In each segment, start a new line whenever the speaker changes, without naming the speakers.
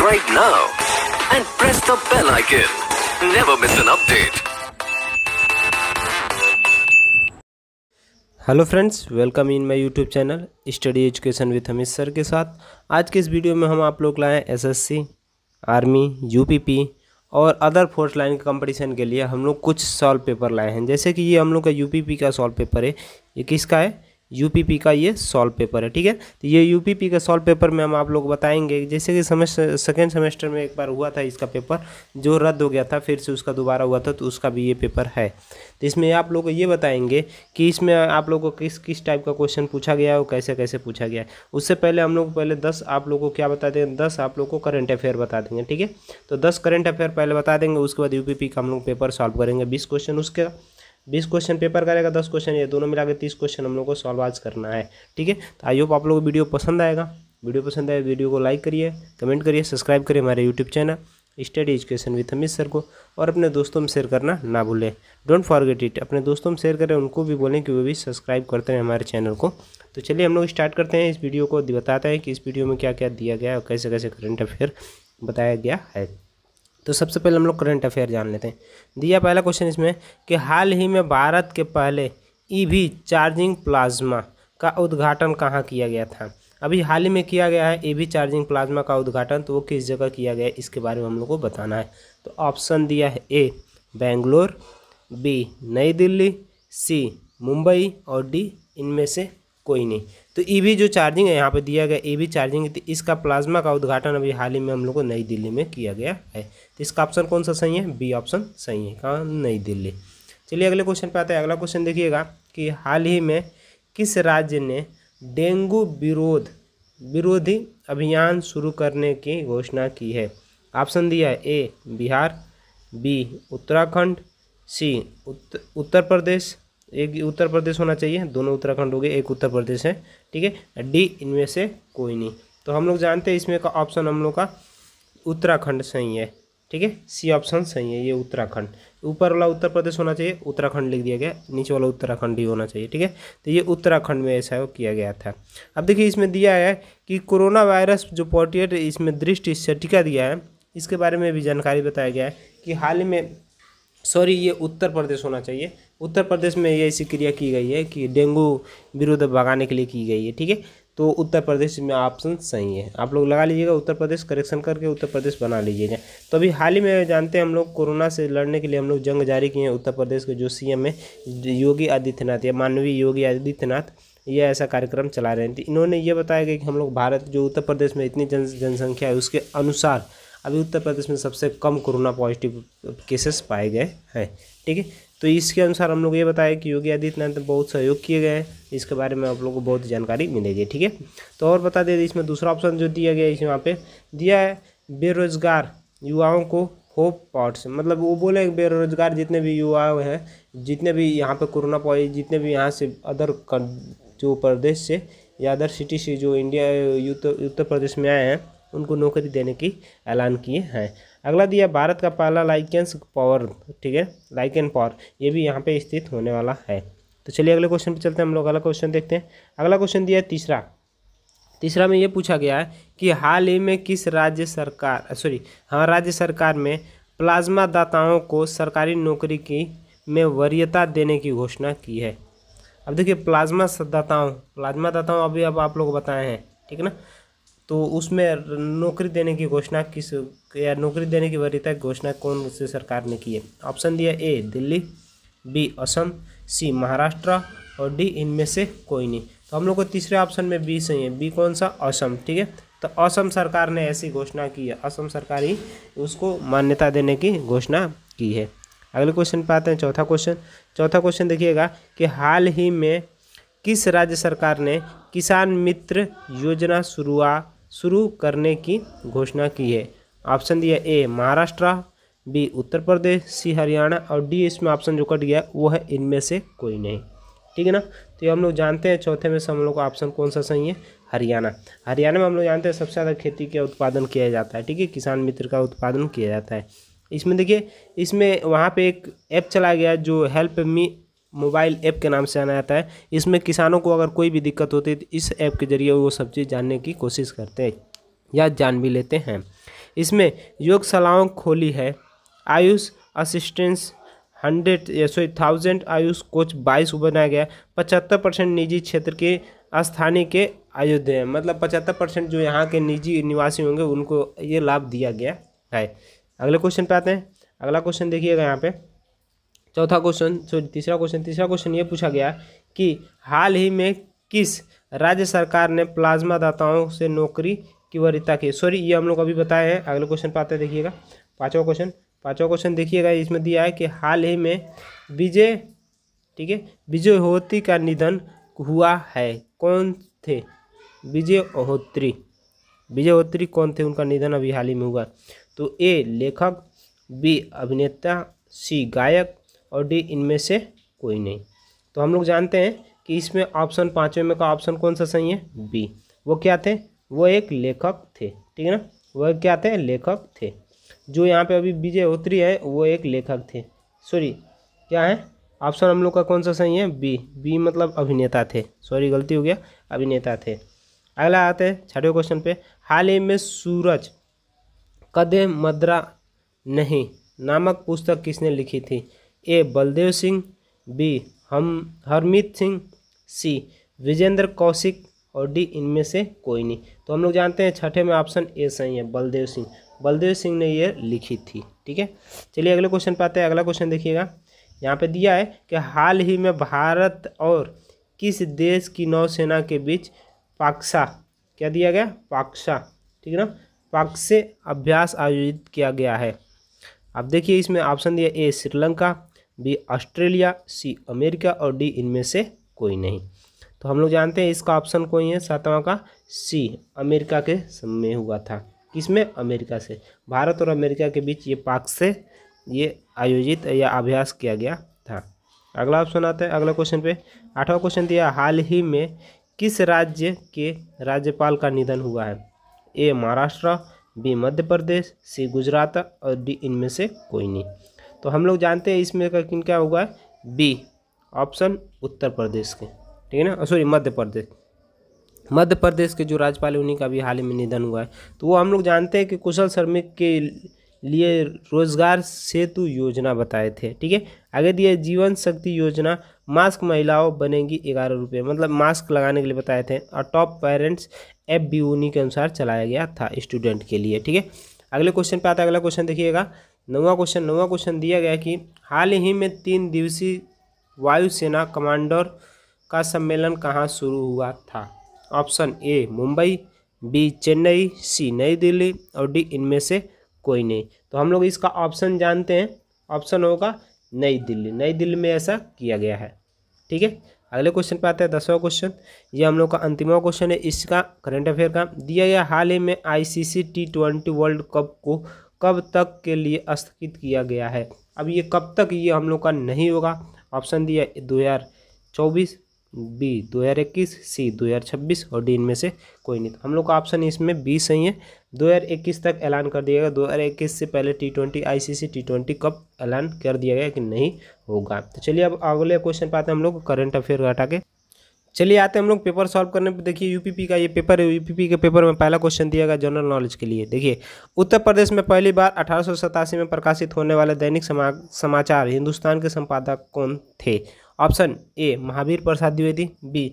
subscribe now and press the bell icon. Never miss an update.
Hello friends, welcome in my YouTube channel study education with Amit sir के साथ। आज के इस video में हम आप लोग लाए एसएससी, आर्मी, यूपीपी और अदर फोर्स लाइन कंपटीशन के लिए हम लोग कुछ सॉल्व पेपर लाए हैं। जैसे कि ये हम लोग का यूपीपी का सॉल्व पेपर है। ये किसका है? यूपीपी का ये सॉल्व पेपर है। ठीक है, तो ये यूपीपी का सॉल्व पेपर में हम आप लोग बताएंगे। जैसे कि सेकेंड सेमेस्टर में एक बार हुआ था इसका पेपर, जो रद्द हो गया था, फिर से उसका दोबारा हुआ था, तो उसका भी ये पेपर है। तो इसमें आप लोग को ये बताएंगे कि इसमें आप लोग को किस किस टाइप का क्वेश्चन पूछा गया है और कैसे कैसे पूछा गया है। उससे पहले हम लोग पहले 10 आप लोग को क्या बता देंगे, 10 आप लोग को करंट अफेयर बता देंगे। ठीक है, तो 10 करंट अफेयर पहले बता देंगे, उसके बाद यूपीपी का हम लोग पेपर सॉल्व करेंगे। 20 क्वेश्चन उसके 20 क्वेश्चन पेपर करेगा, 10 क्वेश्चन ये दोनों मिला के 30 क्वेश्चन हम लोग को सॉल्व आज करना है। ठीक है, तो आई होप आप लोगों को वीडियो पसंद आएगा। वीडियो पसंद आए वीडियो को लाइक करिए, कमेंट करिए, सब्सक्राइब करिए हमारे YouTube channel study education with Amit sir को, और अपने दोस्तों में शेयर करना ना भूलें। Don't forget it. अपने दोस्तों में शेयर करें, उनको भी बोलें कि वो भी सब्सक्राइब करते हैं हमारे चैनल को। तो चलिए हम लोग स्टार्ट करते हैं। इस वीडियो को बताते हैं कि इस वीडियो में क्या क्या दिया गया है और कैसे कैसे करंट अफेयर बताया गया है। तो सबसे पहले हम लोग करंट अफेयर जान लेते हैं। दिया पहला क्वेश्चन इसमें कि हाल ही में भारत के पहले ईवी चार्जिंग प्लाज्मा का उद्घाटन कहाँ किया गया था? अभी हाल ही में किया गया है ईवी चार्जिंग प्लाज्मा का उद्घाटन, तो वो किस जगह किया गया है इसके बारे में हम लोग को बताना है। तो ऑप्शन दिया है ए बेंगलोर, बी नई दिल्ली, सी मुंबई और डी इनमें से कोई नहीं। तो ईवी जो चार्जिंग है यहाँ पे दिया गया ईवी चार्जिंग, तो इसका प्लाज्मा का उद्घाटन अभी हाल ही में हम लोग को नई दिल्ली में किया गया है। तो इसका ऑप्शन कौन सा सही है? बी ऑप्शन सही है। कहाँ? नई दिल्ली। चलिए अगले क्वेश्चन पे आते हैं। अगला क्वेश्चन देखिएगा कि हाल ही में किस राज्य ने डेंगू विरोधी अभियान शुरू करने की घोषणा की है? ऑप्शन दिया है ए बिहार, बी उत्तराखंड, सी उत्तर प्रदेश, एक उत्तर प्रदेश होना चाहिए, दोनों उत्तराखंड हो गए, एक उत्तर प्रदेश है। ठीक है, डी इनमें से कोई नहीं। तो हम लोग जानते हैं इसमें का ऑप्शन हम लोग का उत्तराखंड सही है। ठीक है, सी ऑप्शन सही है, ये उत्तराखंड। ऊपर वाला उत्तर प्रदेश होना चाहिए, उत्तराखंड लिख दिया गया, नीचे वाला उत्तराखंड ही होना चाहिए। ठीक है, तो ये उत्तराखंड में ऐसा किया गया था। अब देखिए इसमें दिया है कि कोरोना वायरस जो 48 इसमें दृष्टि सटीका दिया है, इसके बारे में भी जानकारी बताया गया है कि हाल ही में ये उत्तर प्रदेश होना चाहिए। उत्तर प्रदेश में ये ऐसी क्रिया की गई है कि डेंगू विरोध भगाने के लिए की गई है। ठीक है, तो उत्तर प्रदेश में ऑप्शन सही है। आप लोग लगा लीजिएगा उत्तर प्रदेश, करेक्शन करके उत्तर प्रदेश बना लीजिएगा। तो अभी हाल ही में जानते हैं हम लोग कोरोना से लड़ने के लिए हम लोग जंग जारी किए हैं। उत्तर प्रदेश के जो सीएम है योगी आदित्यनाथ या माननीय योगी आदित्यनाथ, ये ऐसा कार्यक्रम चला रहे थे। इन्होंने ये बताया गया कि हम लोग भारत जो उत्तर प्रदेश में इतनी जनसंख्या है उसके अनुसार अभी उत्तर प्रदेश में सबसे कम कोरोना पॉजिटिव केसेस पाए गए हैं। ठीक है, तो इसके अनुसार हम लोग ये बताया कि योगी आदित्यनाथ बहुत सहयोग किए गए हैं। इसके बारे में आप लोगों को बहुत जानकारी मिलेगी। ठीक है, तो और बता दें इसमें दूसरा ऑप्शन जो दिया गया है यहाँ पे दिया है बेरोजगार युवाओं को होप पॉट्स, मतलब वो बोले बेरोजगार जितने भी युवा हैं, जितने भी यहाँ पे कोरोना पॉजिटिव, जितने भी यहाँ से अदर जो प्रदेश से या अदर सिटी से जो इंडिया उत्तर प्रदेश में आए हैं, उनको नौकरी देने की ऐलान किए हैं। अगला दिया भारत का पहला लाइकेंस पावर। ठीक है, लाइकेन पावर ये भी यहाँ पे स्थित होने वाला है। तो चलिए अगले क्वेश्चन पे चलते हैं। हम लोग अगला क्वेश्चन देखते हैं। अगला क्वेश्चन दिया है तीसरा में ये पूछा गया है कि हाल ही में किस राज्य सरकार में प्लाज्मा दाताओं को सरकारी नौकरी की में वरीयता देने की घोषणा की है? अब देखिए प्लाज्मा दाताओं अभी अब आप लोग बताए हैं। ठीक है ना, तो उसमें नौकरी देने की घोषणा नौकरी देने की वरीयता की घोषणा कौन सी सरकार ने की है? ऑप्शन दिया ए दिल्ली, बी असम, सी महाराष्ट्र और डी इनमें से कोई नहीं। तो हम लोग को तीसरे ऑप्शन में बी सही है। बी कौन सा? असम। ठीक है, तो असम सरकार ने ऐसी घोषणा की है, असम सरकार ही उसको मान्यता देने की घोषणा की है। अगले क्वेश्चन पे आते हैं। चौथा क्वेश्चन देखिएगा कि हाल ही में किस राज्य सरकार ने किसान मित्र योजना शुरू करने की घोषणा की है? ऑप्शन दिया ए महाराष्ट्र, बी उत्तर प्रदेश, सी हरियाणा और डी इसमें ऑप्शन जो कट गया वो है इनमें से कोई नहीं। ठीक है ना, तो ये हम लोग जानते हैं चौथे में से हम लोग का ऑप्शन कौन सा सही है? हरियाणा में हम लोग जानते हैं सबसे ज़्यादा खेती का उत्पादन किया जाता है। ठीक है, किसान मित्र का उत्पादन किया जाता है। इसमें देखिए इसमें वहाँ पे एक ऐप चलाया गया जो हेल्प मी मोबाइल ऐप के नाम से जाना जाता है। इसमें किसानों को अगर कोई भी दिक्कत होती है तो इस ऐप के जरिए वो सब चीज़ जानने की कोशिश करते हैं या जान भी लेते हैं। इसमें योगशालाओं खोली है। आयुष असिस्टेंस 1000 आयुष कोच 22 बनाया गया। 75% निजी क्षेत्र के स्थानीय के आयोजित हैं, मतलब 75% जो यहाँ के निजी निवासी होंगे उनको ये लाभ दिया गया है। अगले क्वेश्चन पे आते हैं। अगला क्वेश्चन देखिएगा यहाँ पे तीसरा क्वेश्चन ये पूछा गया कि हाल ही में किस राज्य सरकार ने प्लाज्मा दाताओं से नौकरी की वरीयता की। ये हम लोग अभी बताए हैं। अगले क्वेश्चन पे आते हैं, देखिएगा पाँचवा क्वेश्चन देखिएगा। इसमें दिया है कि हाल ही में विजय होती का निधन हुआ है। कौन थे? विजय होत्री कौन थे? उनका निधन अभी हाल ही में हुआ। तो ए लेखक, बी अभिनेता, सी गायक और डी इनमें से कोई नहीं। तो हम लोग जानते हैं कि इसमें ऑप्शन 5वें में का ऑप्शन कौन सा सही है? बी। वो क्या थे? वो एक लेखक थे, ठीक है ना। वह क्या थे? लेखक थे। जो यहाँ पे अभी विजय होत्री है वो एक लेखक थे। क्या है ऑप्शन हम लोग का कौन सा सही है? बी मतलब अभिनेता थे। गलती हो गया, अभिनेता थे। अगला आते हैं 6वें क्वेश्चन पे। हाल ही में सूरज कदे मदरा नहीं नामक पुस्तक किसने लिखी थी? ए बलदेव सिंह, बी हरमीत सिंह, सी विजेंद्र कौशिक और डी इनमें से कोई नहीं। तो हम लोग जानते हैं 6ठे में ऑप्शन ए सही है, बलदेव सिंह ने ये लिखी थी, ठीक है। चलिए अगले क्वेश्चन पे आते हैं। अगला क्वेश्चन देखिएगा, यहाँ पे दिया है कि हाल ही में भारत और किस देश की नौसेना के बीच पाक्सा, क्या दिया गया? पाक्सा, ठीक है ना, पाक्से अभ्यास आयोजित किया गया है। अब देखिए इसमें ऑप्शन दिया, A Sri Lanka, B Australia, C America और डी इनमें से कोई नहीं। तो हम लोग जानते हैं इसका ऑप्शन कोई है 7वां का, सी अमेरिका के समय हुआ था। किसमें? अमेरिका से। भारत और अमेरिका के बीच ये पाक्से ये आयोजित या अभ्यास किया गया था। अगला ऑप्शन आता है अगला क्वेश्चन पे। 8वां क्वेश्चन दिया, हाल ही में किस राज्य के राज्यपाल का निधन हुआ है? ए महाराष्ट्र, बी मध्य प्रदेश, सी गुजरात और डी इनमें से कोई नहीं। तो हम लोग जानते हैं इसमें का किन क्या होगा? बी ऑप्शन उत्तर प्रदेश के, ठीक है ना, मध्य प्रदेश के जो राज्यपाल है उन्हीं का भी हाल ही में निधन हुआ है। तो वो हम लोग जानते हैं कि कुशल श्रमिक के लिए रोजगार सेतु योजना बताए थे, ठीक है। आगे दिए जीवन शक्ति योजना, मास्क महिलाओं बनेगी 11 रुपये, मतलब मास्क लगाने के लिए बताए थे। और टॉप पेरेंट्स ऐप भी उन्हीं के अनुसार चलाया गया था स्टूडेंट के लिए, ठीक है। अगले क्वेश्चन पे आता है। अगला क्वेश्चन देखिएगा, 9वां क्वेश्चन दिया गया कि हाल ही में 3 दिवसीय वायुसेना कमांडर का सम्मेलन कहाँ शुरू हुआ था? Option A Mumbai, B Chennai, C Nai Delhi और डी इनमें से कोई नहीं। तो हम लोग इसका ऑप्शन जानते हैं, ऑप्शन होगा नई दिल्ली में ऐसा किया गया है, ठीक है। अगले क्वेश्चन पे आते हैं 10वां क्वेश्चन, ये हम लोग का अंतिमवा क्वेश्चन है। इसका करंट अफेयर का दिया गया, हाल ही में ICC T20 वर्ल्ड कप को कब तक के लिए स्थगित किया गया है? अब ये कब तक, ये हम लोग का नहीं होगा। ऑप्शन दिया 2024, बी 2021, सी 2026 और डी इनमें से कोई नहीं। तो हम लोग का ऑप्शन इसमें बी सही है, 2021 तक ऐलान कर दिया गया। 2021 से पहले T20 ICC T20 कप ऐलान कर दिया गया कि नहीं होगा। तो चलिए अब अगले क्वेश्चन पे आते हैं हम लोग करंट अफेयर हटा के। चलिए आते हैं हम लोग पेपर सॉल्व करने पे। देखिए यूपीपी का ये पेपर है। यूपीपी के पेपर में पहला क्वेश्चन दिया गया जनरल नॉलेज के लिए। देखिए, उत्तर प्रदेश में पहली बार 1887 में प्रकाशित होने वाले दैनिक समाचार हिंदुस्तान के संपादक कौन थे? Option A Mahavir Prasad Dwivedi, B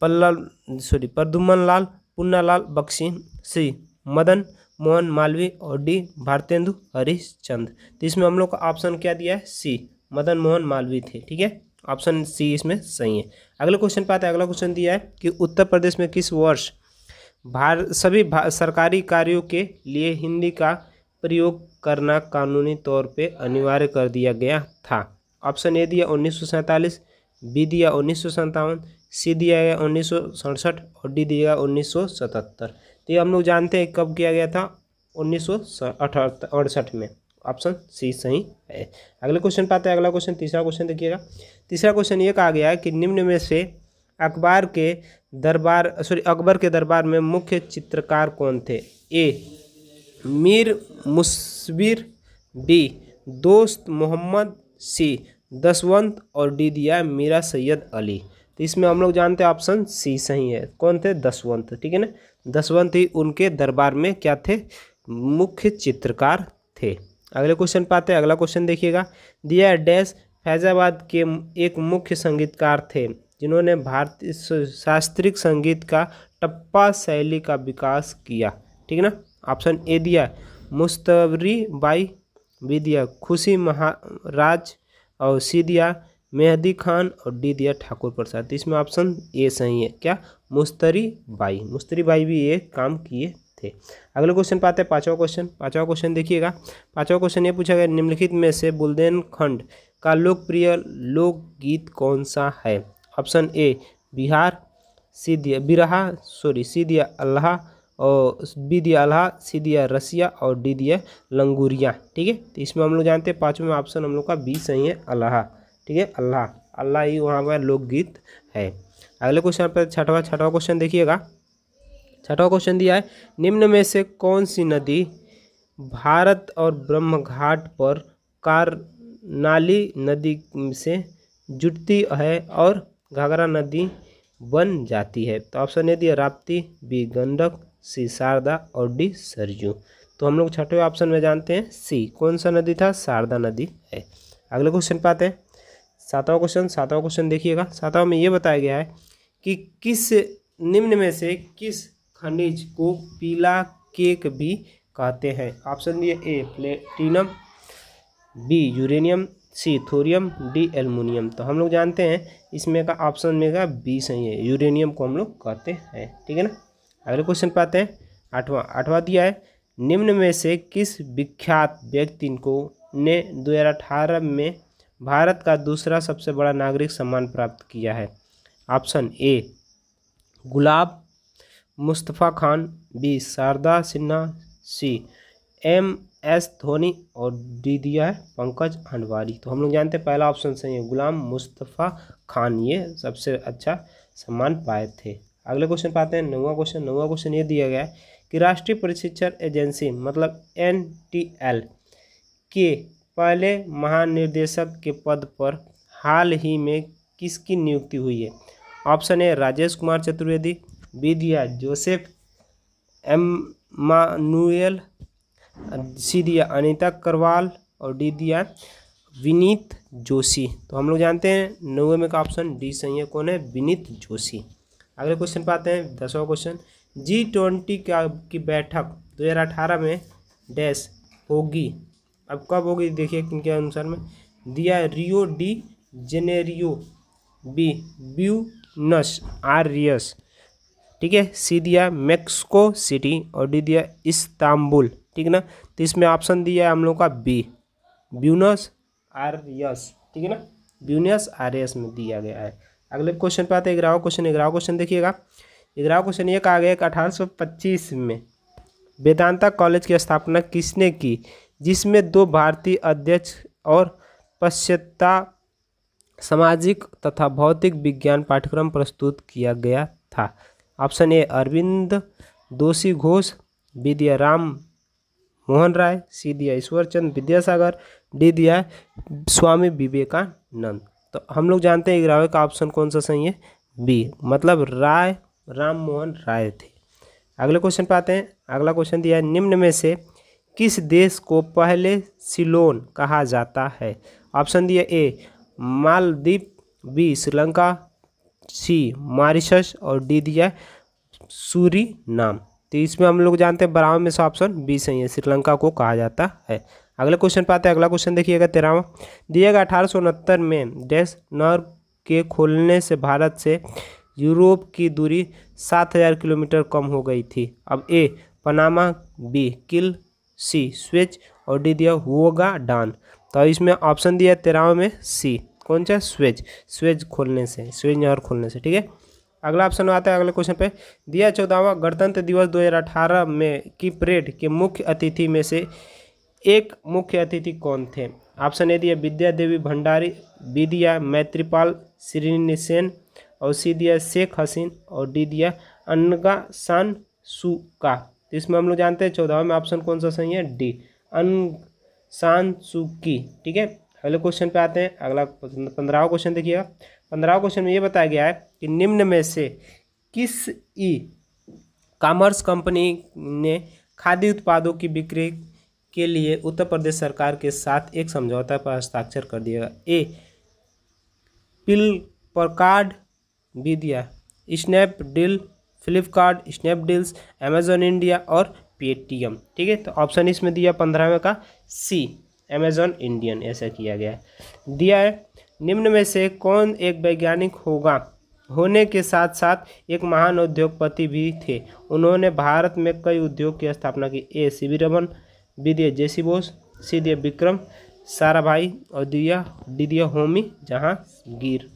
Pradyuman Lal Punnalal Bakshi, C Madan Mohan Malviya और डी भारतेंदु हरिश्चंद्र। तो इसमें हम लोग का ऑप्शन क्या दिया है? सी मदन मोहन मालवीय थे, ठीक है। ऑप्शन सी इसमें सही है। अगले क्वेश्चन पे आते हैं। अगला क्वेश्चन दिया है कि उत्तर प्रदेश में किस वर्ष सभी सरकारी कार्यों के लिए हिंदी का प्रयोग करना कानूनी तौर पे अनिवार्य कर दिया गया था? ऑप्शन ए दिया 1947, बी दिया 1957, सी दिया गया 1967 और डी दिया 1977। तो ये हम लोग जानते हैं कब किया गया था, 1968 में। ऑप्शन सी सही है। अगले क्वेश्चन पे आते हैं। अगला क्वेश्चन तीसरा क्वेश्चन देखिएगा। तीसरा क्वेश्चन ये कहा गया है कि निम्न में से अकबर के दरबार में मुख्य चित्रकार कौन थे? ए मीर मुसविर, बी दोस्त मोहम्मद, सी दसवंत और डी दिया मीरा सैयद अली। तो इसमें हम लोग जानते हैं ऑप्शन सी सही है। कौन थे? दसवंत, ठीक है ना। दसवंत ही उनके दरबार में क्या थे? मुख्य चित्रकार थे। अगले क्वेश्चन पे आते हैं। अगला क्वेश्चन देखिएगा, दिया डैश फैजाबाद के एक मुख्य संगीतकार थे जिन्होंने भारतीय शास्त्रीय संगीत का टप्पा शैली का विकास किया। ठीक है ना। ऑप्शन ए दिया मुस्तरी बाई, बी दिया खुशी महाराज, और सी दिया मेहदी खान, और डी दिया ठाकुर प्रसाद। तो इसमें ऑप्शन ए सही है। क्या? मुस्तरी बाई भी ये काम किए थे। अगले क्वेश्चन पे आते हैं। पांचवा क्वेश्चन देखिएगा। पांचवा क्वेश्चन ये पूछा गया, निम्नलिखित में से बुंदेलखंड का लोकप्रिय लोकगीत कौन सा है? ऑप्शन ए बिहार, सी दिया अल्लाह, और बी दिया अल्लाह, सी दिया रसिया, और डी दिया लंगूरिया। ठीक है। तो इसमें हम लोग जानते हैं पाँचवें में ऑप्शन हम लोग का बी सही है, अल्लाह। ठीक है, अल्लाह ही वहाँ पर लोकगीत है। अगले क्वेश्चन पर छठवा क्वेश्चन देखिएगा। छठवा क्वेश्चन दिया है, निम्न में से कौन सी नदी भारत और ब्रह्म घाट पर कारनाली नदी से जुड़ती है और घाघरा नदी बन जाती है? तो ऑप्शन ए दिया राप्ती, बी गंडक, सी शारदा, और डी सरयू। तो हम लोग छठवें ऑप्शन में जानते हैं सी। कौन सा नदी था? शारदा नदी है। अगले क्वेश्चन पे आते हैं। सातवां क्वेश्चन देखिएगा। सातवां में ये बताया गया है कि किस निम्न में से किस खनिज को पीला केक भी कहते हैं? ऑप्शन दिए ए प्लेटिनम, बी यूरेनियम, सी थोरियम, डी एल्युमिनियम। तो हम लोग जानते हैं इसमें का ऑप्शन में का बी सही है, यूरेनियम को हम लोग कहते हैं। ठीक है ना। अगले क्वेश्चन पे आते हैं। आठवां दिया है, निम्न में से किस विख्यात व्यक्ति को ने 2018 में भारत का दूसरा सबसे बड़ा नागरिक सम्मान प्राप्त किया है? ऑप्शन ए गुलाब Mustafa Khan, B Sharda Sinha, C MS Dhoni, और डी दिया है पंकज अडवाणी। तो हम लोग जानते हैं पहला ऑप्शन सही है, गुलाम मुस्तफ़ा खान ये सबसे अच्छा सम्मान पाए थे। अगले क्वेश्चन पाते हैं। नौवां क्वेश्चन ये दिया गया है कि राष्ट्रीय प्रशिक्षण एजेंसी मतलब NTL के पहले महानिदेशक के पद पर हाल ही में किसकी नियुक्ति हुई है? Option A Rajesh Kumar Chaturvedi, B दिया जोसेफ एमानुएल, सी दिया अनीता करवाल, और डी दिया विनीत जोशी। तो हम लोग जानते हैं 9वें में का ऑप्शन डी सही है। कौन है? विनीत जोशी। अगले क्वेश्चन पे आते हैं। 10वां क्वेश्चन, G20 की बैठक 2018 में डैश होगी। अब कब होगी देखिए किनके अनुसार में दिया है, Rio de Janeiro, B Buenos Aires, ठीक है, सी दिया मैक्सिको सिटी, और डी दिया इस्तांबुल। ठीक है ना। तो इसमें ऑप्शन दिया है हम लोग का बी ब्यूनस आयर्स। ठीक है ना, ब्यूनस आयर्स में दिया गया है। अगले क्वेश्चन पे आते हैं। 11वां क्वेश्चन देखिएगा। 11वां क्वेश्चन ये कहा गया है कि 1825 में वेदांता कॉलेज की स्थापना किसने की, जिसमें 2 भारतीय अध्यक्ष और पाश्चात्य सामाजिक तथा भौतिक विज्ञान पाठ्यक्रम प्रस्तुत किया गया था? ऑप्शन ए अरविंद दोषी घोष, बी दिया राम मोहन राय, सी दिया ईश्वरचंद विद्यासागर, डी दिया स्वामी विवेकानंद। तो हम लोग जानते हैं 11वें का ऑप्शन कौन सा सही है? बी, मतलब राम मोहन राय थे। अगले क्वेश्चन पे आते हैं। अगला क्वेश्चन दिया है, निम्न में से किस देश को पहले सिलोन कहा जाता है? ऑप्शन दिया ए मालदीव, बी श्रीलंका, सी मॉरिशस, और डी दिया सूरीनाम। तो इसमें हम लोग जानते हैं 12वें में से ऑप्शन बी सही है, श्रीलंका को कहा जाता है। अगले क्वेश्चन पे आते हैं। अगला क्वेश्चन देखिएगा 13वां, दिएगा 1869 में डैश नहर के खोलने से भारत से यूरोप की दूरी 7000 किलोमीटर कम हो गई थी। अब ए पनामा, बी किल, सी स्वेज, और डी दिया हुओगा डान। तो इसमें ऑप्शन दिया 13वें में सी, कौन सा? स्वेज खोलने से, स्वेज नहर खोलने से। ठीक है। अगला ऑप्शन आता है अगले क्वेश्चन पे, दिया 14वां गणतंत्र दिवस 2018 में की परेड के मुख्य अतिथि में से एक मुख्य अतिथि कौन थे? ऑप्शन ए दिया विद्या देवी भंडारी, बी दिया मैत्रीपाल सिरीसेन, और सी दिया शेख हसीन, और डी दिया अनगा सान सुका। तो इसमें हम लोग जानते हैं 14वें में ऑप्शन कौन सा सही है? डी अनग सान सुकी। ठीक है। अगले क्वेश्चन पे आते हैं। अगला 15वां क्वेश्चन देखिएगा। 15वां क्वेश्चन में ये बताया गया है कि निम्न में से किस ई कॉमर्स कंपनी ने खाद्य उत्पादों की बिक्री के लिए उत्तर प्रदेश सरकार के साथ एक समझौता पर हस्ताक्षर कर दिया? ए फ्लिपकार्ट विदिया, Snapdeal, Flipkart, Snapdeals, Amazon India और पेटीएम। ठीक है, तो ऑप्शन इसमें दिया 15वें का सी, अमेजॉन इंडियन, ऐसा किया गया है। दिया है निम्न में से कौन एक वैज्ञानिक होने के साथ साथ एक महान उद्योगपति भी थे? उन्होंने भारत में कई उद्योग की स्थापना की। ए सीवी रमन, बी दिया जेसी बोस, सी दिया विक्रम साराभाई और दिया होमी जहांगीर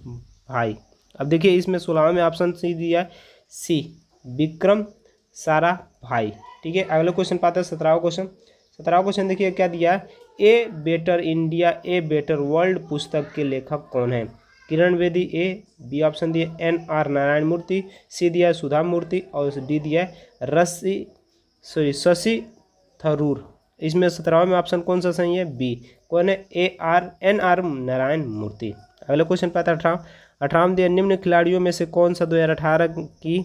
भाई। अब देखिए इसमें 16वां में ऑप्शन सी दिया है सी, विक्रम साराभाई। ठीक है, अगले क्वेश्चन पाते हैं 17वां क्वेश्चन। 17वां क्वेश्चन देखिए क्या दिया है? A better India a better world पुस्तक के लेखक कौन है? Kiran Bedi, A B option दिए NR नारायण मूर्ति, सी दिया सुधा मूर्ति और डी दिया शशि थरूर। इसमें 17वां में ऑप्शन कौन सा सही है? बी। कौन है? NR नारायण मूर्ति। अगले क्वेश्चन पाता है 18वां दिया निम्न खिलाड़ियों में से कौन सा 2018 की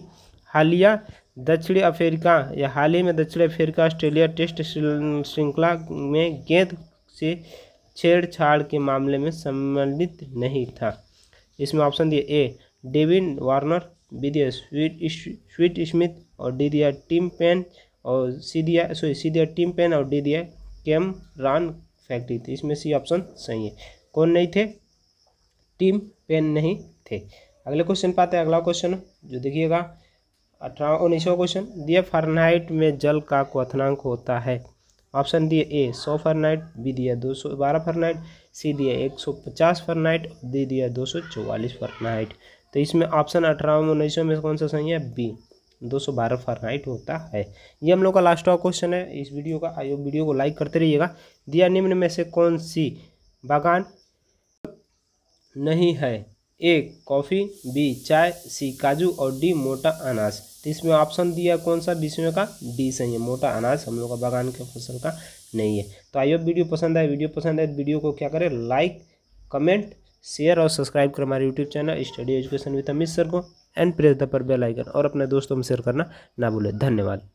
हालिया दक्षिण अफ्रीका या हाल ही में दक्षिण अफ्रीका ऑस्ट्रेलिया टेस्ट श्रृंखला में गेंद से छेड़छाड़ के मामले में सम्मिलित नहीं था? इसमें ऑप्शन दिए ए डेविन वार्नर, बी दिया स्वीट स्मिथ और डी दिया टिम पेन और सी दिया टिम पेन और डी दिया कैमरॉन फैक्ट्री। तो इसमें सी ऑप्शन सही है। कौन नहीं थे? टिम पेन नहीं थे। अगले क्वेश्चन पाते हैं। अगला क्वेश्चन जो देखिएगा 19वां क्वेश्चन दिया फ़ारेनहाइट में जल का क्वथनांक होता है? ऑप्शन दिए ए 100 फ़ारेनहाइट, बी दिया 212 फ़ारेनहाइट, सी दिया 150 फ़ारेनहाइट, डी दिया 244 फ़ारेनहाइट। तो इसमें ऑप्शन 18 में 19 में कौन सा सही है? बी 212 फ़ारेनहाइट होता है। ये हम लोग का लास्ट क्वेश्चन है इस वीडियो का। आइए वीडियो को लाइक करते रहिएगा। दिया निम्न में से कौन सी बागान नहीं है? ए कॉफ़ी, बी चाय, सी काजू और डी मोटा अनाज। तो इसमें ऑप्शन दिया कौन सा? 20वें का डी सही है, मोटा अनाज हम लोग का बागान के फसल का नहीं है। तो आइए वीडियो पसंद आए वीडियो को क्या करें? लाइक, कमेंट, शेयर और सब्सक्राइब करें हमारे YouTube channel study education with Amit sir को एंड प्रेस द पर बेल आइकन और अपने दोस्तों में शेयर करना ना भूलें। धन्यवाद।